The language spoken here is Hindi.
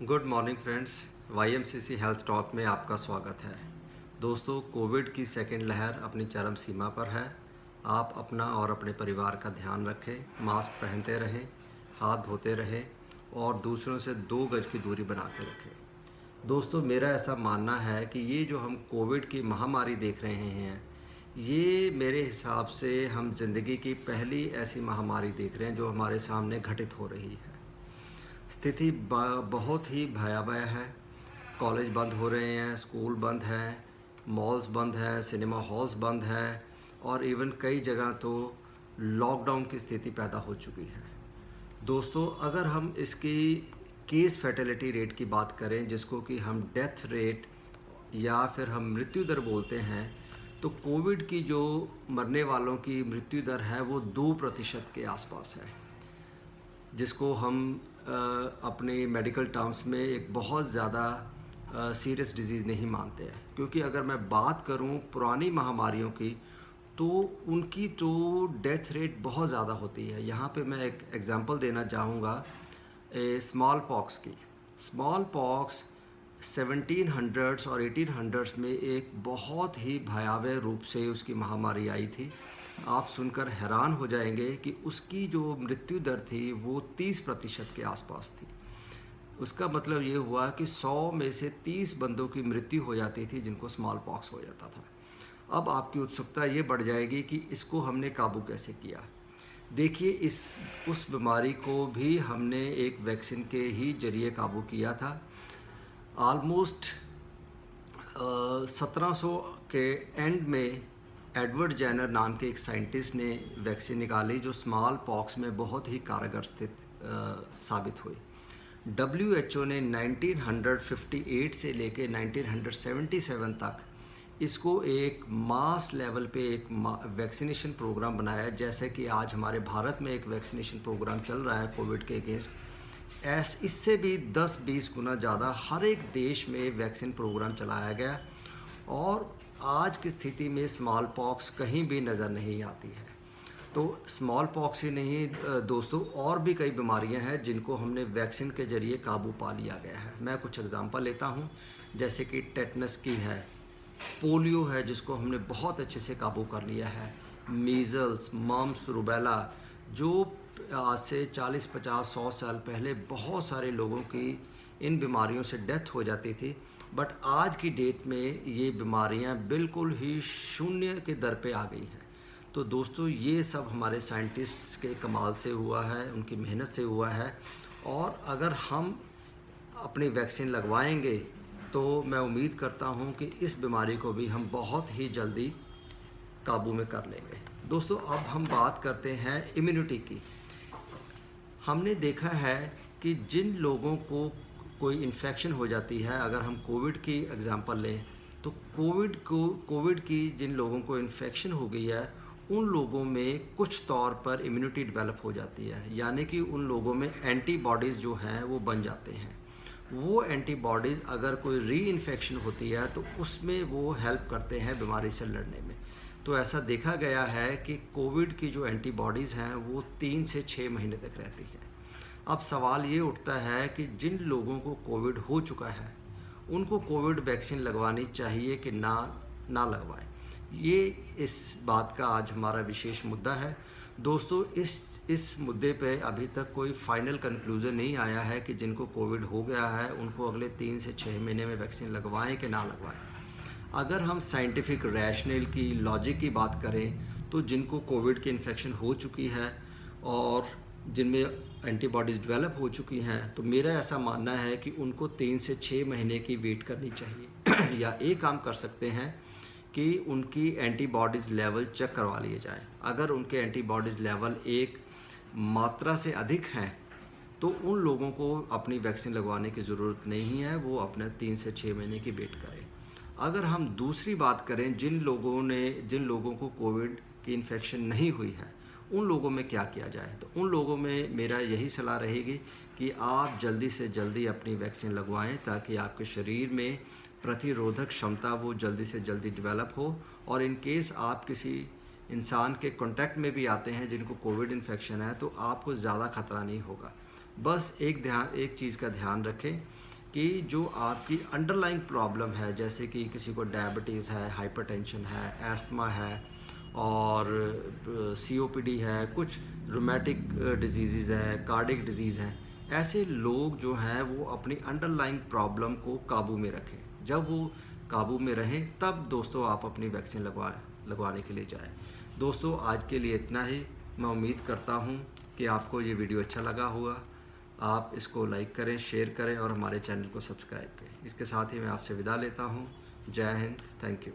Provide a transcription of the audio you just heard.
Good morning friends. YMCC health talk में आपका स्वागत है। दोस्तों, कोविड की सेकेंड लहर अपनी चरम सीमा पर है। आप अपना और अपने परिवार का ध्यान रखें, मास्क पहनते रहें, हाथ धोते रहें और दूसरों से 2 गज की दूरी बना के रखें। दोस्तों, मेरा ऐसा मानना है कि ये जो हम कोविड की महामारी देख रहे हैं, ये मेरे हिसाब से हम ज़िंदगी की पहली ऐसी महामारी देख रहे हैं जो हमारे सामने घटित हो रही है। स्थिति बहुत ही भयावह है। कॉलेज बंद हो रहे हैं, स्कूल बंद हैं, मॉल्स बंद हैं, सिनेमा हॉल्स बंद हैं और इवन कई जगह तो लॉकडाउन की स्थिति पैदा हो चुकी है। दोस्तों, अगर हम इसकी केस फैटेलिटी रेट की बात करें, जिसको कि हम डेथ रेट या फिर हम मृत्यु दर बोलते हैं, तो कोविड की जो मरने वालों की मृत्यु दर है वो 2% के आसपास है, जिसको हम अपने मेडिकल टर्म्स में एक बहुत ज़्यादा सीरियस डिजीज़ नहीं मानते हैं। क्योंकि अगर मैं बात करूं पुरानी महामारियों की, तो उनकी तो डेथ रेट बहुत ज़्यादा होती है। यहाँ पे मैं एक एग्जांपल देना चाहूँगा स्मॉल पॉक्स की। स्मॉल पॉक्स 1700s और 1800s में एक बहुत ही भयावह रूप से उसकी महामारी आई थी। आप सुनकर हैरान हो जाएंगे कि उसकी जो मृत्यु दर थी वो 30% के आसपास थी। उसका मतलब ये हुआ कि 100 में से 30 बंदों की मृत्यु हो जाती थी जिनको स्मॉल पॉक्स हो जाता था। अब आपकी उत्सुकता ये बढ़ जाएगी कि इसको हमने काबू कैसे किया। देखिए, उस बीमारी को भी हमने एक वैक्सीन के ही जरिए काबू किया था। ऑलमोस्ट 1700 के एंड में एडवर्ड जेनर नाम के एक साइंटिस्ट ने वैक्सीन निकाली जो स्मॉल पॉक्स में बहुत ही कारगर साबित हुई। WHO ने 1958 से लेके 1977 तक इसको एक मास लेवल पे एक वैक्सीनेशन प्रोग्राम बनाया, जैसे कि आज हमारे भारत में एक वैक्सीनेशन प्रोग्राम चल रहा है कोविड के अगेंस्ट। इससे भी 10-20 गुना ज़्यादा हर एक देश में वैक्सीन प्रोग्राम चलाया गया और आज की स्थिति में स्मॉल पॉक्स कहीं भी नज़र नहीं आती है। तो स्मॉल पॉक्स ही नहीं दोस्तों, और भी कई बीमारियां हैं जिनको हमने वैक्सीन के ज़रिए काबू पा लिया गया है। मैं कुछ एग्जांपल लेता हूं, जैसे कि टेटनस की है, पोलियो है जिसको हमने बहुत अच्छे से काबू कर लिया है, मीज़ल्स, मम्प्स, रूबेला, जो आज से 40-50-100 साल पहले बहुत सारे लोगों की इन बीमारियों से डेथ हो जाती थी, बट आज की डेट में ये बीमारियां बिल्कुल ही शून्य के दर पे आ गई हैं। तो दोस्तों, ये सब हमारे साइंटिस्ट्स के कमाल से हुआ है, उनकी मेहनत से हुआ है। और अगर हम अपनी वैक्सीन लगवाएंगे तो मैं उम्मीद करता हूं कि इस बीमारी को भी हम बहुत ही जल्दी काबू में कर लेंगे। दोस्तों, अब हम बात करते हैं इम्यूनिटी की। हमने देखा है कि जिन लोगों को कोई इन्फेक्शन हो जाती है, अगर हम कोविड की एग्जांपल लें, तो कोविड की जिन लोगों को इन्फेक्शन हो गई है, उन लोगों में कुछ तौर पर इम्यूनिटी डेवलप हो जाती है, यानी कि उन लोगों में एंटीबॉडीज़ जो हैं वो बन जाते हैं। वो एंटीबॉडीज़ अगर कोई री इन्फेक्शन होती है तो उसमें वो हेल्प करते हैं बीमारी से लड़ने में। तो ऐसा देखा गया है कि कोविड की जो एंटीबॉडीज़ हैं वो 3 से 6 महीने तक रहती हैं। अब सवाल ये उठता है कि जिन लोगों को कोविड हो चुका है उनको कोविड वैक्सीन लगवानी चाहिए कि ना लगवाएं। ये इस बात का आज हमारा विशेष मुद्दा है। दोस्तों, इस मुद्दे पे अभी तक कोई फाइनल कंक्लूजन नहीं आया है कि जिनको कोविड हो गया है उनको अगले 3 से 6 महीने में वैक्सीन लगवाएं कि ना लगवाएं। अगर हम साइंटिफिक रैशनल की लॉजिक की बात करें, तो जिनको कोविड की इन्फेक्शन हो चुकी है और जिनमें एंटीबॉडीज़ डेवलप हो चुकी हैं, तो मेरा ऐसा मानना है कि उनको 3 से 6 महीने की वेट करनी चाहिए या एक काम कर सकते हैं कि उनकी एंटीबॉडीज़ लेवल चेक करवा लिए जाएं। अगर उनके एंटीबॉडीज़ लेवल एक मात्रा से अधिक हैं तो उन लोगों को अपनी वैक्सीन लगवाने की ज़रूरत नहीं है, वो अपने 3 से 6 महीने की वेट करें। अगर हम दूसरी बात करें, जिन लोगों को कोविड की इन्फेक्शन नहीं हुई है, उन लोगों में क्या किया जाए, तो उन लोगों में मेरा यही सलाह रहेगी कि आप जल्दी से जल्दी अपनी वैक्सीन लगवाएं ताकि आपके शरीर में प्रतिरोधक क्षमता वो जल्दी से जल्दी डेवलप हो। और इन केस आप किसी इंसान के कांटेक्ट में भी आते हैं जिनको कोविड इन्फेक्शन है, तो आपको ज़्यादा खतरा नहीं होगा। बस एक चीज़ का ध्यान रखें कि जो आपकी अंडरलाइंग प्रॉब्लम है, जैसे कि किसी को डायबिटीज़ है, हाइपरटेंशन है, एस्थमा है और सीओपीडी है, कुछ रूमेटिक डिजीज़ हैं, कार्डिक डिजीज़ हैं, ऐसे लोग जो हैं वो अपनी अंडरलाइंग प्रॉब्लम को काबू में रखें। जब वो काबू में रहें तब दोस्तों आप अपनी वैक्सीन लगवाने के लिए जाएं। दोस्तों आज के लिए इतना ही। मैं उम्मीद करता हूँ कि आपको ये वीडियो अच्छा लगा होगा। आप इसको लाइक करें, शेयर करें और हमारे चैनल को सब्सक्राइब करें। इसके साथ ही मैं आपसे विदा लेता हूँ। जय हिंद, थैंक यू।